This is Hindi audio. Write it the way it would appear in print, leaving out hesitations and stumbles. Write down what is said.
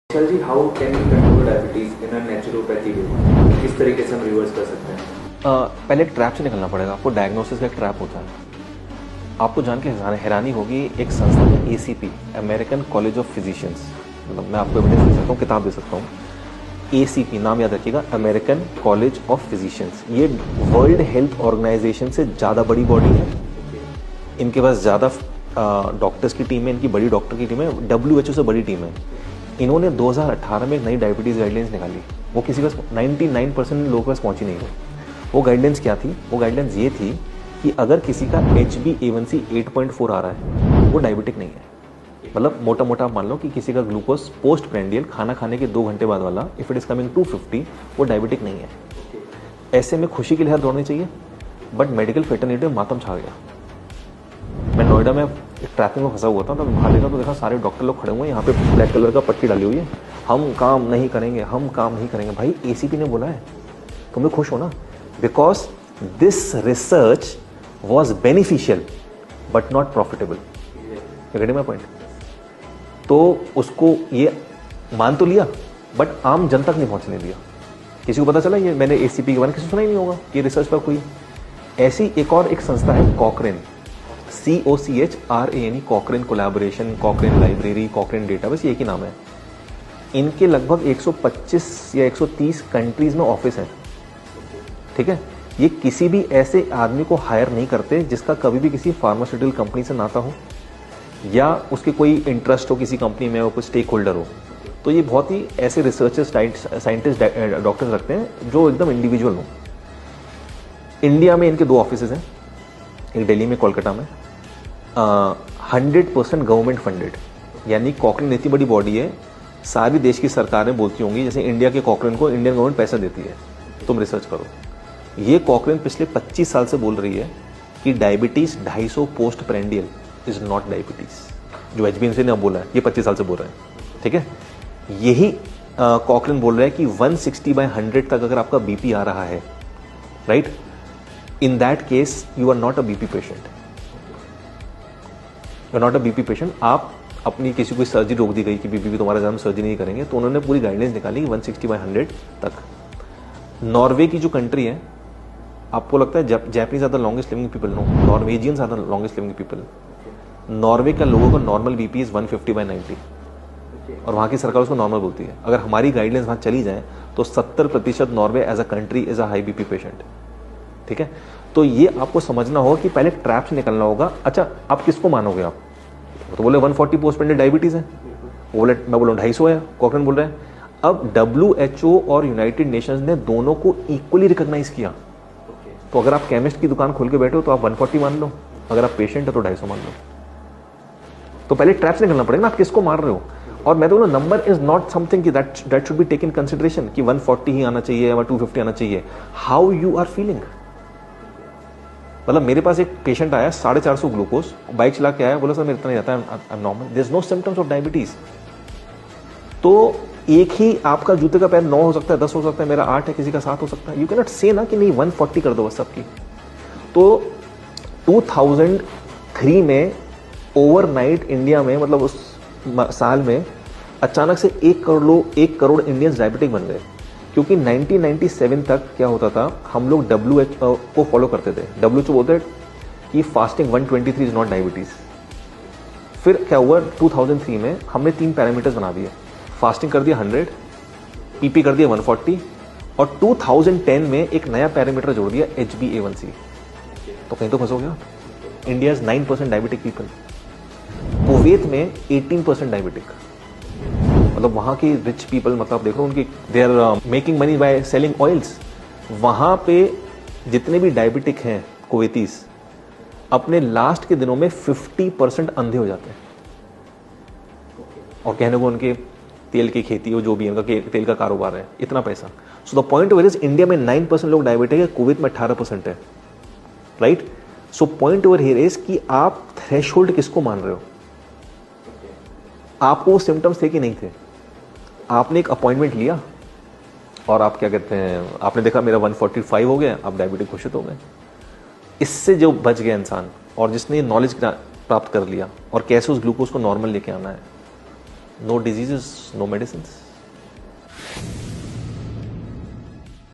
Vishal ji, how can we control diabetes in a naturopathy way? किस तरीके से हम रिवर्स कर सकते हैं? पहले एक ट्रैप से निकलना पड़ेगा। आपको डायग्नोसिस का एक ट्रैप होता है। आपको जान के हैरानी होगी, एक संस्था है ACP, American college of physicians. मतलब मैं आपको एविडेंस दे सकता हूँ, किताब दे सकता हूँ। ACP नाम याद रखिएगा, अमेरिकन कॉलेज ऑफ फिजिशियंस। ये वर्ल्ड हेल्थ ऑर्गेनाइजेशन से ज़्यादा बड़ी बॉडी है। इनके पास ज़्यादा डॉक्टर्स की टीम है, इनकी बड़ी डॉक्टर की टीम है, WHO से बड़ी टीम है। इन्होंने 2018 में एक नई डायबिटीज़ गाइडलाइंस निकाली। वो किसी का 99% लोगों के पास पहुंची नहीं हो। वो गाइडलाइंस क्या थी? वो गाइडलाइंस ये थी कि अगर किसी का HbA1c 8.4 आ रहा है, वो डायबिटिक नहीं है। मतलब मोटा मोटा मान लो कि किसी का ग्लूकोज पोस्ट प्रेंडियल खाना खाने के 2 घंटे बाद वाला, इफ इट इज कमिंग 250, वो डायबिटिक नहीं है। ऐसे में खुशी की लहर दौड़नी चाहिए, बट मेडिकल फेटर्निटी में मातम छा गया। मैं नोएडा में ट्रैफिक में फंसा हुआ था, तो बाहर देखा तो देखा सारे डॉक्टर लोग खड़े हुए हैं, यहाँ पे ब्लैक कलर का पट्टी डाली हुई है, हम काम नहीं करेंगे, हम काम नहीं करेंगे। भाई ACP ने बोला है, तुम लोग खुश हो ना? Because this research was beneficial but not profitable. Getting my point? तो उसको ये मान तो लिया, बट आम जनता तक नहीं पहुंचने दिया। किसी को पता चला ये मैंने ACP के बारे में किसी सुना ही नहीं होगा कि रिसर्च पर कोई। ऐसी एक और एक संस्था है कॉकरेन, COCHRANE, कॉकरेन कोलैबोरेशन, कॉकरेन लाइब्रेरी, कॉकरेन डेटाबेस, ये एक ही नाम है। इनके लगभग 125 या 130 कंट्रीज में ऑफिस है। ठीक है, ये किसी भी ऐसे आदमी को हायर नहीं करते जिसका कभी भी किसी फार्मास्यूटिकल कंपनी से नाता हो या उसके कोई इंटरेस्ट हो किसी कंपनी में, वो कोई स्टेक होल्डर हो। तो ये बहुत ही ऐसे रिसर्चर्स, साइंटिस्ट, डॉक्टर्स रखते हैं जो एकदम इंडिविजुअल हो। इंडिया में इनके 2 ऑफिस हैं, एक दिल्ली में, कोलकाता में। 100% गवर्नमेंट फंडेड, यानी कॉकरेन इतनी बड़ी बॉडी है, सारी देश की सरकारें बोलती होंगी जैसे इंडिया के कॉकरेन को इंडियन गवर्नमेंट पैसा देती है, तुम रिसर्च करो। ये कॉकरेन पिछले 25 साल से बोल रही है कि diabetes 250 post prandial is not diabetes. जो HbA1c ने अब बोला है, ये 25 साल से बोल रहे हैं। ठीक है, यही कॉकरेन बोल रहा है कि 160/100 तक अगर आपका BP आ रहा है, right, in that case you are not a BP patient. You are not a BP patient. आप अपनी किसी को सर्जरी रोक दी गई कि BP तुम्हारा ज्यादा सर्जरी नहीं करेंगे, तो उन्होंने पूरी गाइडलाइंस निकाली 160/100 तक। नॉर्वे की जो कंट्री है, आपको लगता है Japanese are the longest living people? No, Norwegians are the longest living people. Norway का लोगों का नॉर्मल BP इज 150/90 और वहां की सरकार उसको नॉर्मल बोलती है। अगर हमारी गाइडलाइंस वहां चली जाए तो 70% Norway as a country is a high BP patient. ठीक है, तो ये आपको समझना होगा कि पहले ट्रैप से निकलना होगा। अच्छा, आप किसको मानोगे? आप तो बोले 140 पोस्ट पेंडेड डायबिटीज है, वो बोले, मैं बोला 250 है, कॉकरेन बोल रहे हैं। अब WHO और यूनाइटेड नेशंस ने दोनों को इक्वली रिकॉग्नाइज किया। तो अगर आप केमिस्ट की दुकान खोल के बैठे हो तो आप 140 मान लो, अगर आप पेशेंट है तो 250 मान लो। तो पहले ट्रैप से निकलना पड़ेगा ना, आप किसको मार रहे हो? और मैं तो बोला, नंबर इज नॉट समथिंग कि that should be taken consideration कि 140 ही आना चाहिए या 250 आना चाहिए। How you are feeling. मतलब मेरे पास एक पेशेंट आया 450 ग्लूकोज, बाइक चला के आया, बोला सर मेरे इतना नहीं आता, I am normal, there is no symptoms of diabetes. तो एक ही आपका जूते का पैर 9 हो सकता है, 10 हो सकता है, मेरा 8 है, किसी का 7 हो सकता है। यू कैन नॉट से ना कि नहीं 140 कर दो बस सबकी। तो 2003 में ओवरनाइट इंडिया में, मतलब उस साल में अचानक से 1 करोड़ इंडियंस डायबिटिक बन गए। क्योंकि 1997 तक क्या होता था, हम लोग WHO को फॉलो करते थे। WHO बोलते हैं कि फास्टिंग 123 इज नॉट डायबिटीज। फिर क्या हुआ, 2003 में हमने 3 पैरामीटर्स बना दिए। फास्टिंग कर दिया 100, PP कर दिया 140, और 2010 में एक नया पैरामीटर जोड़ दिया HbA1c। तो कहीं तो फंसोगे आप। India is 9% diabetic people, Kuwait में 18% डायबिटिक। मतलब वहां की रिच पीपल, मतलब देखो उनकी, they are making money by selling oils. वहां पे जितने भी डायबिटिक हैं कुवैतीस, अपने लास्ट के दिनों में 50% अंधे हो जाते हैं। और कहने को उनके तेल की खेती हो, जो भी उनका तेल का कारोबार है, इतना पैसा। So the point over is, India में 9% लोग डायबिटिक है, कुवैत में 18% है, right. So point over here is कि आप थ्रेशोल्ड किसको मान रहे हो? आपको वो सिम्टम्स थे कि नहीं थे? आपने एक अपॉइंटमेंट लिया और आप क्या कहते हैं, आपने देखा मेरा 145 हो गया, आप डायबिटिक घोषित हो गए। इससे जो बच गया इंसान, और जिसने नॉलेज प्राप्त कर लिया और कैसे उस ग्लूकोज को नॉर्मल लेके आना है, नो डिजीजेस, नो मेडिसिन.